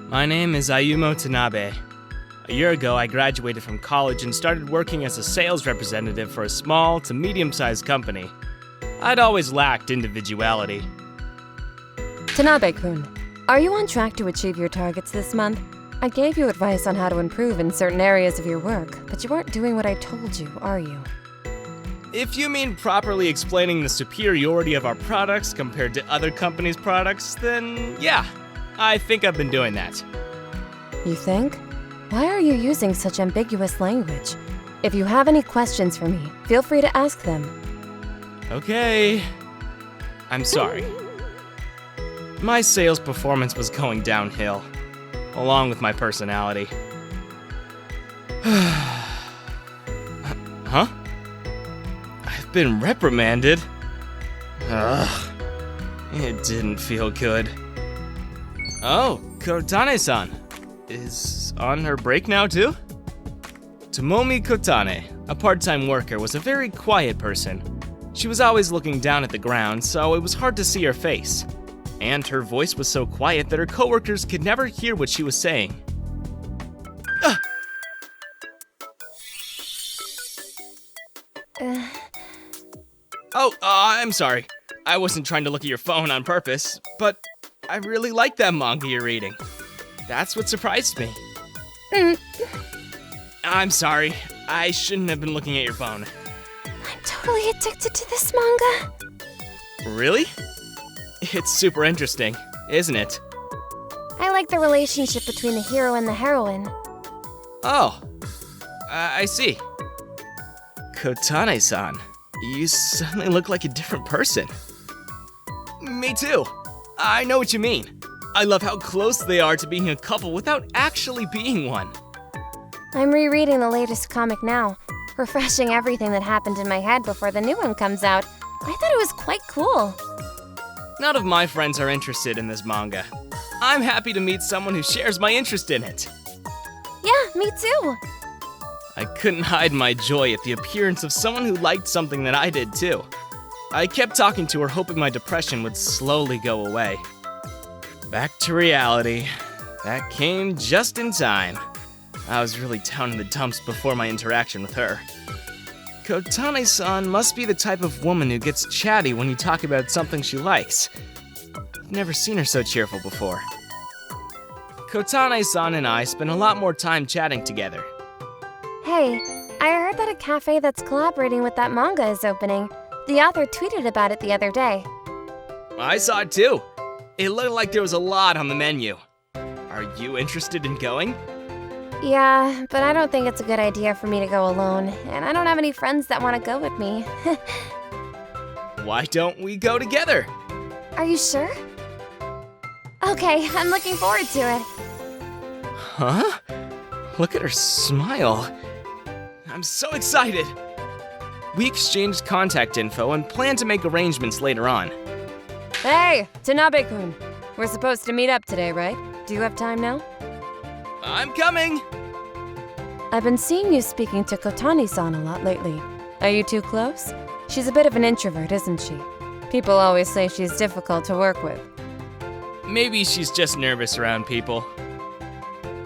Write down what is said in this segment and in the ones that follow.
My name is Ayumu Tanabe. A year ago, I graduated from college and started working as a sales representative for a small to medium-sized company. I'd always lacked individuality. Tanabe-kun, are you on track to achieve your targets this month? I gave you advice on how to improve in certain areas of your work, but you aren't doing what I told you, are you? If you mean properly explaining the superiority of our products compared to other companies' products, then yeah, I think I've been doing that. You think? Why are you using such ambiguous language? If you have any questions for me, feel free to ask them. Okay. I'm sorry. My sales performance was going downhill, along with my personality. Huh? I've been reprimanded? Ugh. It didn't feel good. Oh, Kotane-san is on her break now too? Tomomi Kotane, a part-time worker, was a very quiet person. She was always looking down at the ground, so it was hard to see her face. And her voice was so quiet that her coworkers could never hear what she was saying. I'm sorry. I wasn't trying to look at your phone on purpose, but I really like that manga you're reading. That's what surprised me. I'm sorry. I shouldn't have been looking at your phone. I'm totally addicted to this manga. Really? It's super interesting, isn't it? I like the relationship between the hero and the heroine. Oh, I see. Kotane-san, you suddenly look like a different person. Me too. I know what you mean. I love how close they are to being a couple without actually being one. I'm rereading the latest comic now, refreshing everything that happened in my head before the new one comes out. I thought it was quite cool. None of my friends are interested in this manga. I'm happy to meet someone who shares my interest in it. Yeah, me too. I couldn't hide my joy at the appearance of someone who liked something that I did too. I kept talking to her, hoping my depression would slowly go away. Back to reality. That came just in time. I was really down in the dumps before my interaction with her. Kotane-san must be the type of woman who gets chatty when you talk about something she likes. I've never seen her so cheerful before. Kotane-san and I spent a lot more time chatting together. Hey, I heard that a cafe that's collaborating with that manga is opening. The author tweeted about it the other day. I saw it too. It looked like there was a lot on the menu. Are you interested in going? Yeah, but I don't think it's a good idea for me to go alone, and I don't have any friends that want to go with me. Why don't we go together? Are you sure? Okay, I'm looking forward to it. Huh? Look at her smile. I'm so excited. We exchanged contact info and plan to make arrangements later on. Hey, Tanabe-kun. We're supposed to meet up today, right? Do you have time now? I'm coming! I've been seeing you speaking to Kotane-san a lot lately. Are you too close? She's a bit of an introvert, isn't she? People always say she's difficult to work with. Maybe she's just nervous around people.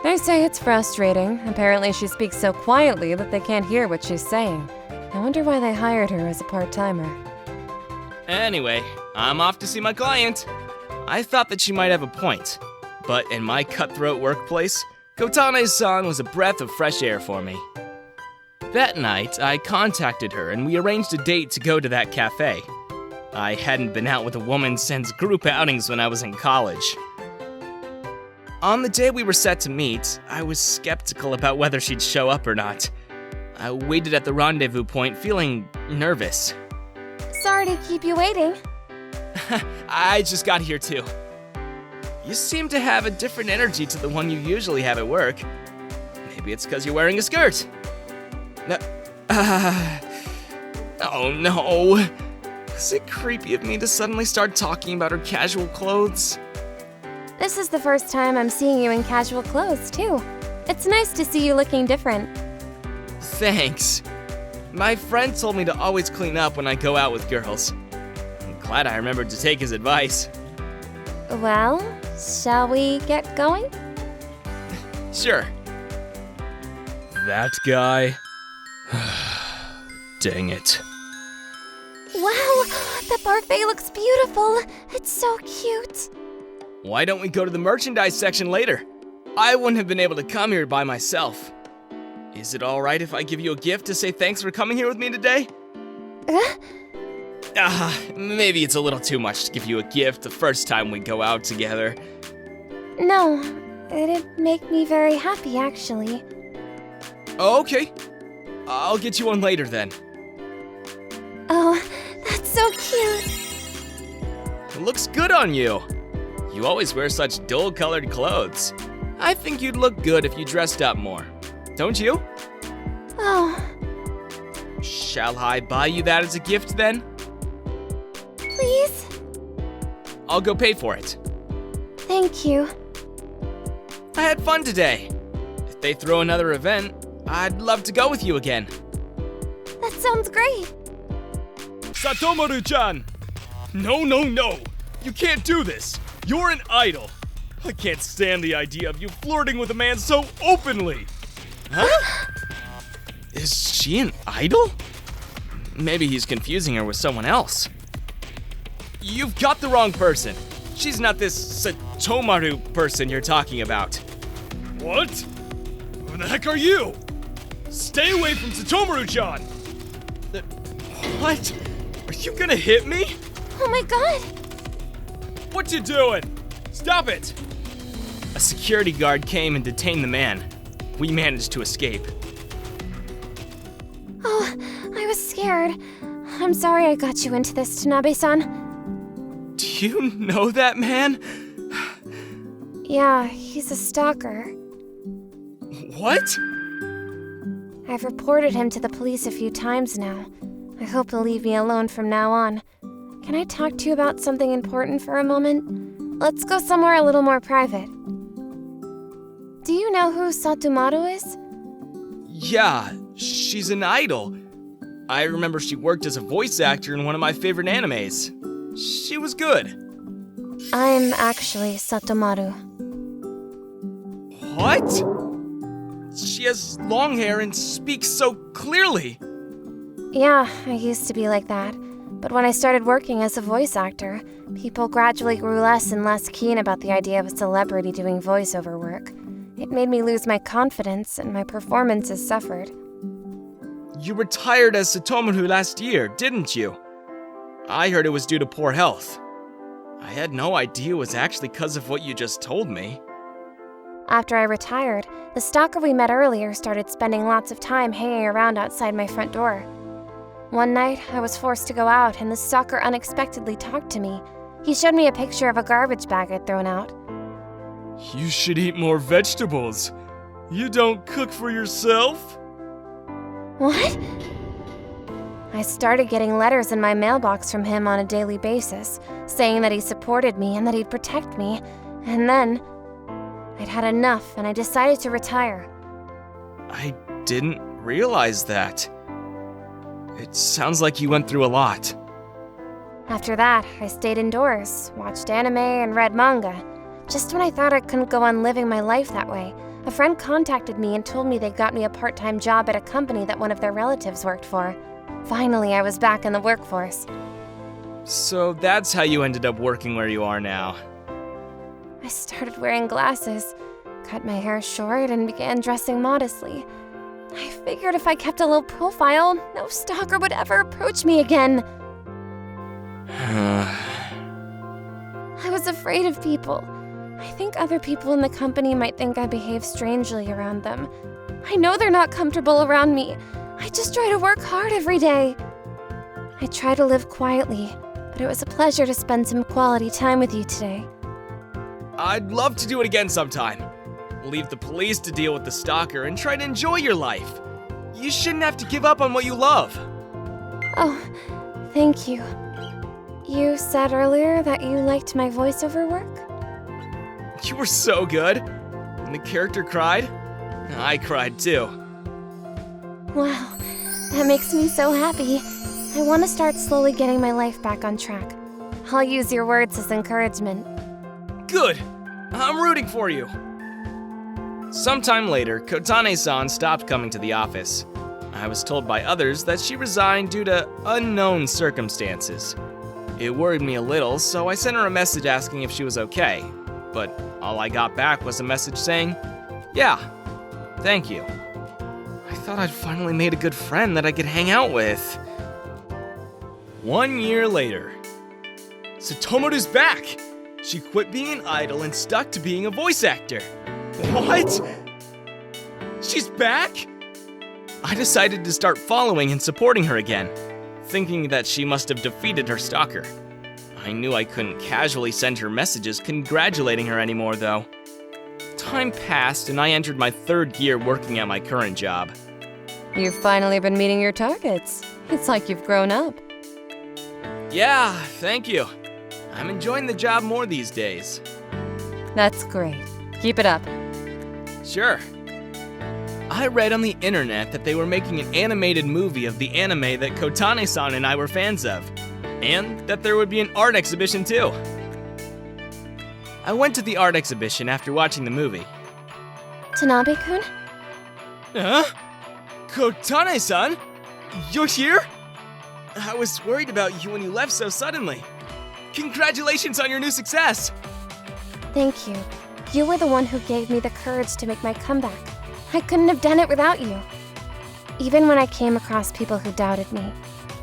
They say it's frustrating. Apparently she speaks so quietly that they can't hear what she's saying. I wonder why they hired her as a part-timer. Anyway, I'm off to see my client. I thought that she might have a point, but in my cutthroat workplace, Kotane-san was a breath of fresh air for me. That night, I contacted her and we arranged a date to go to that cafe. I hadn't been out with a woman since group outings when I was in college. On the day we were set to meet, I was skeptical about whether she'd show up or not. I waited at the rendezvous point feeling nervous. Sorry to keep you waiting. I just got here too. You seem to have a different energy to the one you usually have at work. Maybe it's because you're wearing a skirt. Oh no. Is it creepy of me to suddenly start talking about her casual clothes? This is the first time I'm seeing you in casual clothes, too. It's nice to see you looking different. Thanks. My friend told me to always clean up when I go out with girls. I'm glad I remembered to take his advice. Well, shall we get going? Sure. That guy? Dang it. Wow, the parfait looks beautiful. It's so cute. Why don't we go to the merchandise section later? I wouldn't have been able to come here by myself. Is it alright if I give you a gift to say thanks for coming here with me today? Maybe it's a little too much to give you a gift the first time we go out together. No, it'd make me very happy, actually. Okay. I'll get you one later then. Oh, that's so cute. It looks good on you. You always wear such dull-colored clothes. I think you'd look good if you dressed up more. Don't you? Oh, Shall I buy you that as a gift then? please? I'll go pay for it. Thank you. I had fun today. If they throw another event, I'd love to go with you again. That sounds great. Satomaru-chan! No. You can't do this. You're an idol. I can't stand the idea of you flirting with a man so openly. Huh? Is she an idol? Maybe he's confusing her with someone else. You've got the wrong person. She's not this Satomaru person you're talking about. What? Who the heck are you? Stay away from Satomaru-chan! What? Are you gonna hit me? Oh my god. What you doing? Stop it! A security guard came and detained the man. We managed to escape. Oh, I was scared. I'm sorry I got you into this, Tanabe-san. Do you know that man? Yeah, he's a stalker. What? I've reported him to the police a few times now. I hope he'll leave me alone from now on. Can I talk to you about something important for a moment? Let's go somewhere a little more private. Do you know who Satomaru is? Yeah, she's an idol. I remember she worked as a voice actor in one of my favorite animes. She was good. I'm actually Satomaru. What? She has long hair and speaks so clearly. Yeah, I used to be like that. But when I started working as a voice actor, people gradually grew less and less keen about the idea of a celebrity doing voiceover work. It made me lose my confidence, and my performances suffered. You retired as Satomaru last year, didn't you? I heard it was due to poor health. I had no idea it was actually because of what you just told me. After I retired, the stalker we met earlier started spending lots of time hanging around outside my front door. One night, I was forced to go out, and the stalker unexpectedly talked to me. He showed me a picture of a garbage bag I'd thrown out. You should eat more vegetables. You don't cook for yourself? What? I started getting letters in my mailbox from him on a daily basis, saying that he supported me and that he'd protect me, and then I'd had enough and I decided to retire. I didn't realize that. It sounds like you went through a lot. After that, I stayed indoors, watched anime, and read manga. Just when I thought I couldn't go on living my life that way, a friend contacted me and told me they got me a part-time job at a company that one of their relatives worked for. Finally, I was back in the workforce. So that's how you ended up working where you are now. I started wearing glasses, cut my hair short, and began dressing modestly. I figured if I kept a low profile, no stalker would ever approach me again. I was afraid of people. I think other people in the company might think I behave strangely around them. I know they're not comfortable around me. I just try to work hard every day. I try to live quietly, but it was a pleasure to spend some quality time with you today. I'd love to do it again sometime. Leave the police to deal with the stalker and try to enjoy your life. You shouldn't have to give up on what you love. Oh, thank you. You said earlier that you liked my voiceover work? You were so good. And the character cried. I cried too. Wow, that makes me so happy. I want to start slowly getting my life back on track. I'll use your words as encouragement. Good. I'm rooting for you. Sometime later, Kotane-san stopped coming to the office. I was told by others that she resigned due to unknown circumstances. It worried me a little, so I sent her a message asking if she was okay. But all I got back was a message saying, "Yeah, thank you." I thought I'd finally made a good friend that I could hang out with. 1 year later. Satomoru's back! She quit being an idol and stuck to being a voice actor. What? She's back? I decided to start following and supporting her again, thinking that she must have defeated her stalker. I knew I couldn't casually send her messages congratulating her anymore, though. Time passed and I entered my 3rd year working at my current job. You've finally been meeting your targets. It's like you've grown up. Yeah, thank you. I'm enjoying the job more these days. That's great. Keep it up. Sure. I read on the internet that they were making an animated movie of the anime that Kotane-san and I were fans of, and that there would be an art exhibition too. I went to the art exhibition after watching the movie. Tanabe-kun? Huh? Kotane-san? You're here? I was worried about you when you left so suddenly. Congratulations on your new success! Thank you. You were the one who gave me the courage to make my comeback. I couldn't have done it without you. Even when I came across people who doubted me,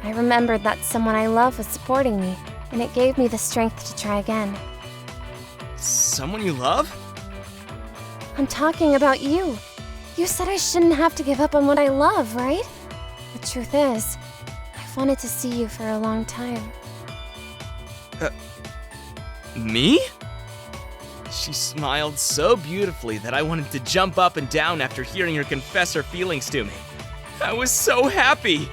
I remembered that someone I love was supporting me, and it gave me the strength to try again. Someone you love? I'm talking about you. You said I shouldn't have to give up on what I love, right? The truth is, I've wanted to see you for a long time. Me? She smiled so beautifully that I wanted to jump up and down after hearing her confess her feelings to me. I was so happy!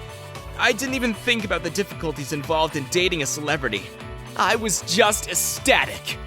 I didn't even think about the difficulties involved in dating a celebrity. I was just ecstatic.